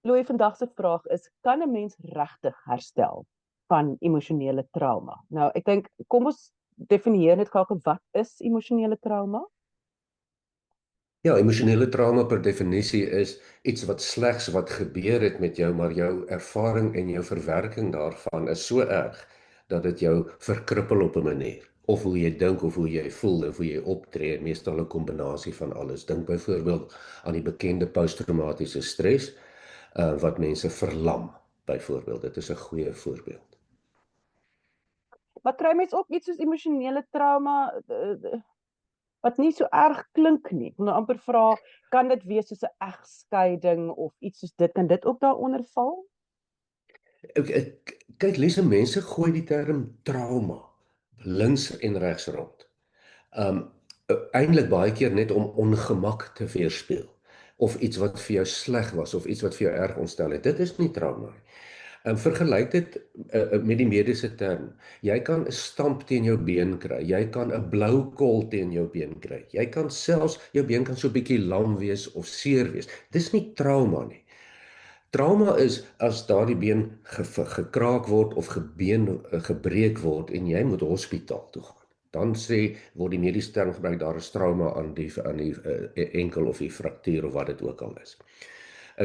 Louis, vandag se vraag is, kan 'n mens regtig herstel van emosionele trauma? Nou, ek dink kom ons definieer net gou wat is emosionele trauma? Ja, emosionele trauma per definisie is iets wat slegs wat gebeur het met jou, maar jou ervaring en jou verwerking daarvan is so erg dat dit jou verkrippel op 'n manier. Of hoe jy dink of hoe jy voel of hoe jy optree, meestal 'n kombinasie van alles. Dink byvoorbeeld aan die bekende posttraumatiese stres, wat mense verlam, byvoorbeeld. Dit is 'n goeie voorbeeld. Maar kry mens ook iets soos emosionele trauma wat nie so erg klink nie? Ek wil nou amper vra, kan dit wees soos 'n egskeiding of iets soos dit, kan dit ook daaronder val? Kyk, Lise, mense gooi die term trauma links en regs rond. Um Eintlik baie keer net om ongemak te weerspieël of iets wat vir jou sleg was of iets wat vir jou erg ontstel het. Dit is nie trauma nie. Vergelyk dit met die mediese term. Jy kan 'n stamp teen jou been kry. Jy kan 'n blou kol teen jou been kry. Jy kan selfs jou been kan so 'n bietjie lam wees of seer wees. Dis nie trauma nie. Trauma is as daardie been gekraak word of gebreek word en jy moet hospitaal toe gaan. Dan word die mediese term gebruik, daar is trauma aan die enkel of die fraktuur of wat dit ook al is.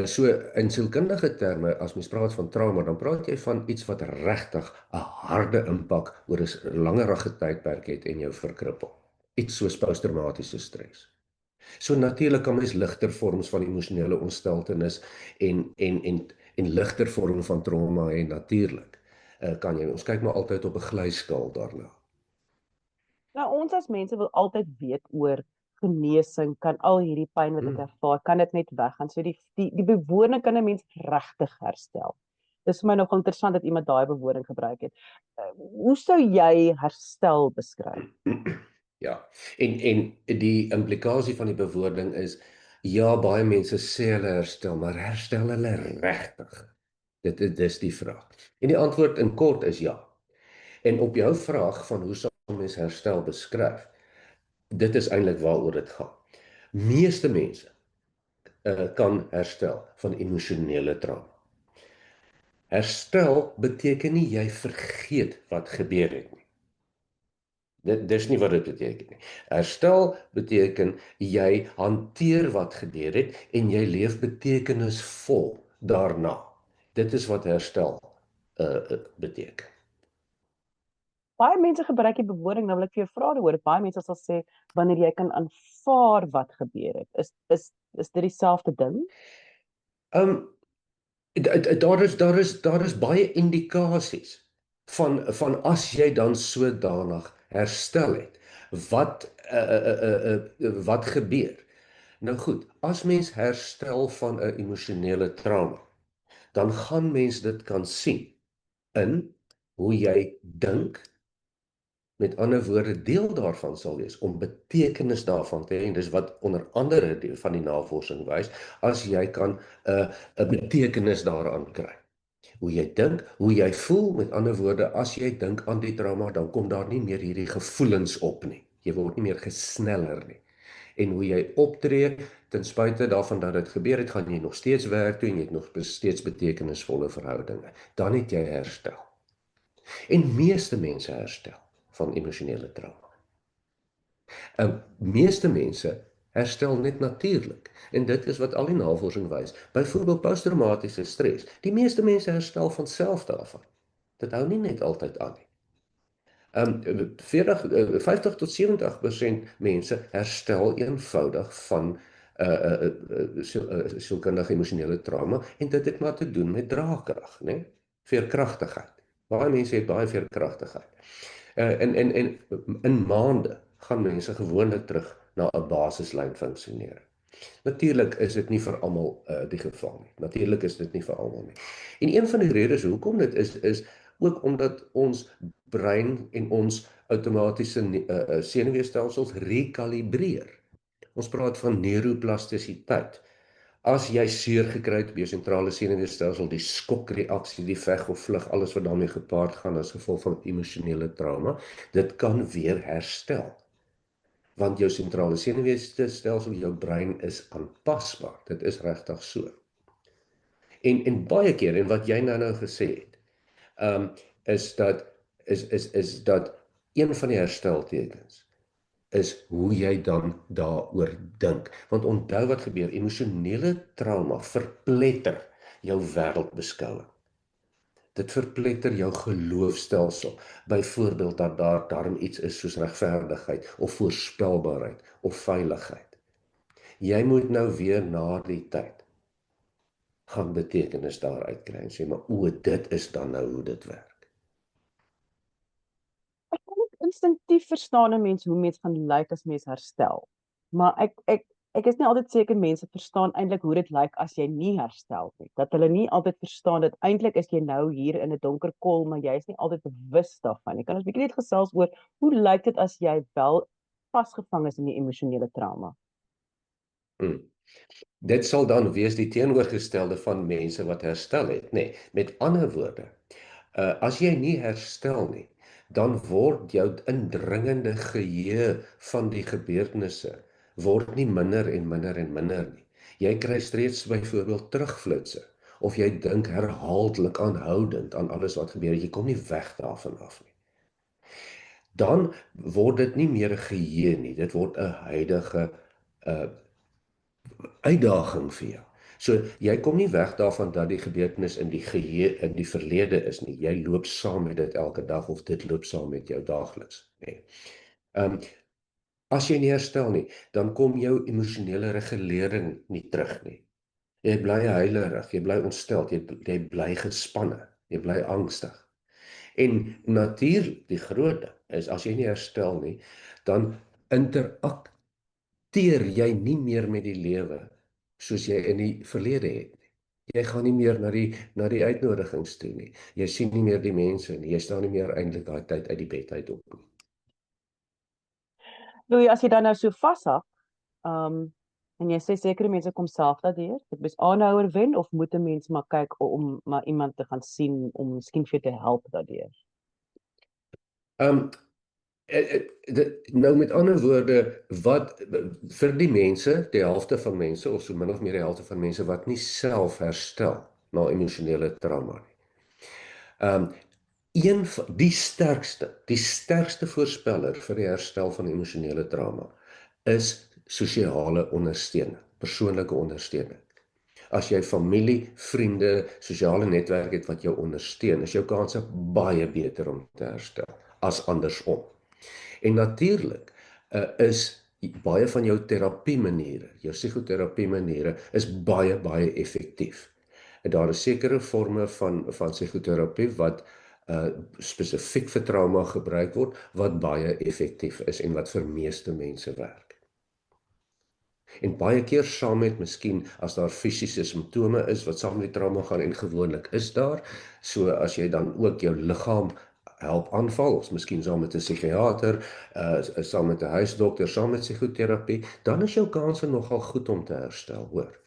So in sielkundige terme, as mens praat van trauma, dan praat jy van iets wat regtig 'n harde impak oor 'n langerige tydperk het en jou verkrippel. Iets soos posttraumatiese stres. So natuurlik kan mens ligter vorms van emosionele ontsteltenis en ligter vorm van trauma hê natuurlik. Kan jy ons kyk maar altyd op 'n glyskaal daarna. Nou, ons as mense wil altyd weet oor genesing, kan al hierdie pyn wat ek ervaar, kan dit net weggaan? So die bewoning kan 'n mens regtig herstel. Dis vir my nog interessant dat iemand daai bewoning gebruik het. Hoe sou jy herstel beskryf? Ja, en die implikasie van die bewoording is, ja, baie mense sê hulle herstel, maar herstel hulle regtig? Dis die vraag. En die antwoord in kort is ja. En op jou vraag van hoe sal mens herstel beskryf, dit is eintlik waaroor dit gaan. Meeste mense kan herstel van emosionele trauma. Herstel beteken nie jy vergeet wat gebeur het nie. Dis nie wat dit beteken nie. Herstel beteken jy hanteer wat gebeur het en jy leef betekenisvol daarna. Dit is wat herstel beteken. Baie mense gebruik die bewoording, nou wil ek vir jou vra daaroor. Baie mense sal sê wanneer jy kan aanvaar wat gebeur het. Is dit dieselfde ding? Um daar is baie indikasies van as jy dan sodanig herstel het. Wat gebeur? Nou goed, as mens herstel van 'n emosionele trauma, dan gaan mens dit kan sien in hoe jy dink. Met ander woorde, deel daarvan sal wees om betekenis daarvan te hê, en dis wat onder andere deel van die navorsing wys, as jy kan 'n betekenis daaraan kry. Hoe jy dink, hoe jy voel, met ander woorde, as jy dink aan die trauma, dan kom daar nie meer hierdie gevoelens op nie. Jy word nie meer gesneller nie. En hoe jy optree, ten spyte daarvan dat dit gebeur het, gaan jy nog steeds werk toe en jy het nog steeds betekenisvolle verhoudinge. Dan het jy herstel. En meeste mense herstel van emosionele trauma. Meeste mense herstel net natuurlik. En dit is wat al die navorsing wys. Byvoorbeeld posttraumatiese stres. Die meeste mense herstel van self daarvan. Dit hou nie net altyd aan nie. 50 tot 70% mense herstel eenvoudig van sielkundige emosionele trauma, en dit het maar te doen met draagkrag, né? Veerkragtigheid. Baie mense het baie veerkragtigheid. In maande gaan mense gewoonlik terug na 'n basislyn funksionering. Natuurlik is dit nie vir almal die geval nie. Natuurlik is dit nie vir almal nie. En een van die redes hoekom dit is ook omdat ons brein en ons outomatiese senuweestelsels rekalibreer. Ons praat van neuroplastisiteit. As jy seer gekry het op jou sentrale senuweestelsel, die skokreaksie, die veg of vlug, alles wat daarmee gepaard gaan as gevolg van emosionele trauma, dit kan weer herstel. Want jou sentrale senuweestelsel, jou brein is aanpasbaar. Dit is regtig so. En baie keer, en wat jy nou gesê het, um, is dat is dat een van die hersteltekens is hoe jy dan daaroor dink. Want onthou wat gebeur, emosionele trauma verpletter jou wêreldbeskouing. Dit verpletter jou geloofstelsel. Byvoorbeeld dat daar daarom iets is soos regverdigheid of voorspelbaarheid of veiligheid. Jy moet nou weer na die tyd gaan betekenis daaruit kry en sê maar o, dit is dan nou hoe dit werk. Ek kan ook instinktief verstaan 'n mens hoe mens gaan lyk as mens herstel. Maar ek is nie altyd seker mense verstaan eintlik hoe dit lyk as jy nie herstel nie. Dat hulle nie altyd verstaan dat eintlik is jy nou hier in 'n donker kol, maar jy is nie altyd bewus daarvan nie. Kan ons bietjie net gesels oor hoe lyk dit as jy wel vasgevang is in die emosionele trauma? Hmm. Dit sal dan wees die teenoorgestelde van mense wat herstel het, nê. Met ander woorde, as jy nie herstel nie, dan word jou indringende geheue van die gebeurtenisse word nie minder en minder en minder nie. Jy kry steeds byvoorbeeld terugflitsse of jy dink herhaaldelik aanhoudend aan alles wat gebeur het. Jy kom nie weg daarvan af nie. Dan word dit nie meer 'n geheue nie. Dit word 'n huidige uh uitdaging vir jou. So jy kom nie weg daarvan dat die gebeurtenis in die geheue in die verlede is nie. Jy loop saam met dit elke dag of dit loop saam met jou daagliks, nê. Um as jy nie herstel nie, dan kom jou emosionele regulering nie terug nie. Jy bly huilerig, jy bly ontstel, jy bly gespanne, jy bly angstig. En natuurlik, die groot ding is as jy nie herstel nie, dan interakteer jy nie meer met die lewe soos jy in die verlede het nie. Jy gaan nie meer na die uitnodigings toe nie. Jy sien nie meer die mense nie. Jy staan nie meer eintlik daai tyd uit die bed uit op nie. Louis, as jy dan nou so vashak, en jy sê sekere mense kom self daardeur, dit is aanhouer wen of moet 'n mens maar kyk om maar iemand te gaan sien om miskien vir jou te help daardeur? Um Nou met ander woorde, wat vir die mense, die helfte van mense of so min of meer die helfte van mense wat nie self herstel na emosionele trauma nie. Een van die sterkste voorspeller vir die herstel van emosionele trauma is sosiale ondersteuning, persoonlike ondersteuning. As jy familie, vriende, sosiale netwerk het wat jou ondersteun, is jou kanse baie beter om te herstel as andersom. En natuurlik is baie van jou terapiemaniere, jou psigoterapie-maniere is baie effektief. En daar is sekere forme van psigoterapie wat spesifiek vir trauma gebruik word, wat baie effektief is en wat vir meeste mense werk. En baie keer saam met miskien as daar fisiese simptome is wat saam met die trauma gaan en gewoonlik is daar, so as jy dan ook jou liggaam help aanval, of miskien saam met 'n psigiater, saam met 'n huisdokter, saam met psigoterapie, dan is jou kanse nogal goed om te herstel, hoor.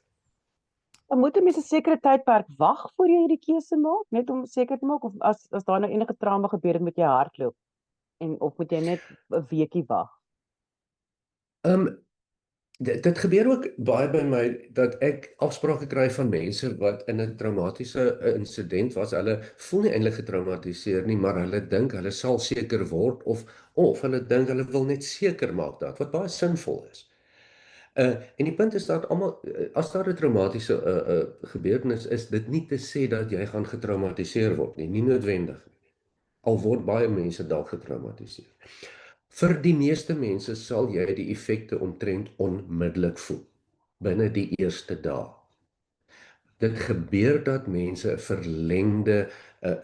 Dan moet 'n mens 'n sekere tydperk wag voor jy hierdie keuse maak, net om seker te maak of as daar nou enige trauma gebeur het, moet jy hardloop en of moet jy net 'n weekie wag? Um, dit gebeur ook baie by my dat ek afsprake kry van mense wat in 'n traumatiese insident was. Hulle voel nie eintlik getraumatiseer nie, maar hulle dink hulle sal seker word of hulle dink hulle wil net seker maak dat wat baie sinvol is. En die punt is dat almal as daar 'n traumatiese gebeurtenis is, dit nie te sê dat jy gaan getraumatiseer word nie, nie noodwendig nie. Al word baie mense dalk getraumatiseer. Vir die meeste mense sal jy die effekte omtrent onmiddellik voel binne die eerste dae. Dit gebeur dat mense 'n verlengde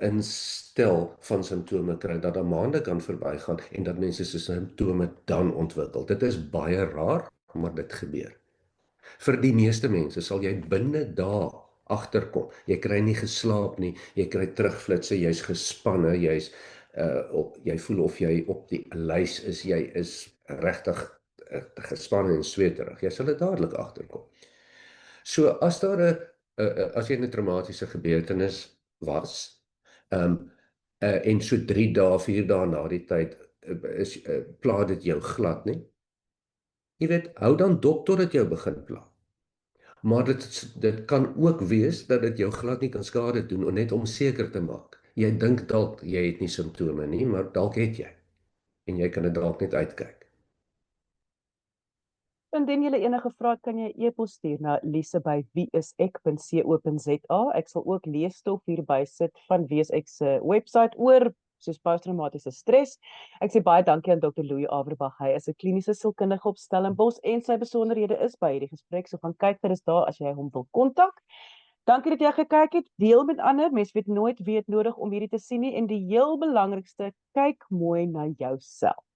instel van simptome kry, dat daar maande kan verbygaan en dat mense se simptome dan ontwikkel. Dit is baie raar, maar dit gebeur. Vir die meeste mense sal jy binne dae agterkom. Jy kry nie geslaap nie, jy kry terugflitsse, jy's gespanne, jy voel of jy op die lys is, jy is regtig gespanne en sweterig. Jy sal dit dadelik agterkom. So as daar 'n as jy 'n traumatiese gebeurtenis was, en so 3 dae, 4 dae na die tyd pla dit jou glad nie. Jy weet, hou dan dop totdat jou begin pla. Maar dit kan ook wees dat dit jou glad nie kan skade doen, net om seker te maak. Jy dink dalk jy het nie simptome nie, maar dalk het jy en jy kan dit dalk net uitkyk. Indien jy enige vrae het, kan jy e-pos stuur na lise@wieisek.co.za. Ek sal ook leesstof hierby sit van Wieisek se webwerf oor soos posttraumatiese stres. Ek sê baie dankie aan Dr. Louis Averbag. Hy is 'n kliniese sielkundige op Stellenbosch en sy besonderhede is by hierdie gesprek. So gaan kyk vir is daar as jy hom wil kontak. Dankie dat jy gekyk het. Deel met ander. Mens weet nooit wie het nodig om hierdie te sien nie en die heel belangrikste, kyk mooi na jouself.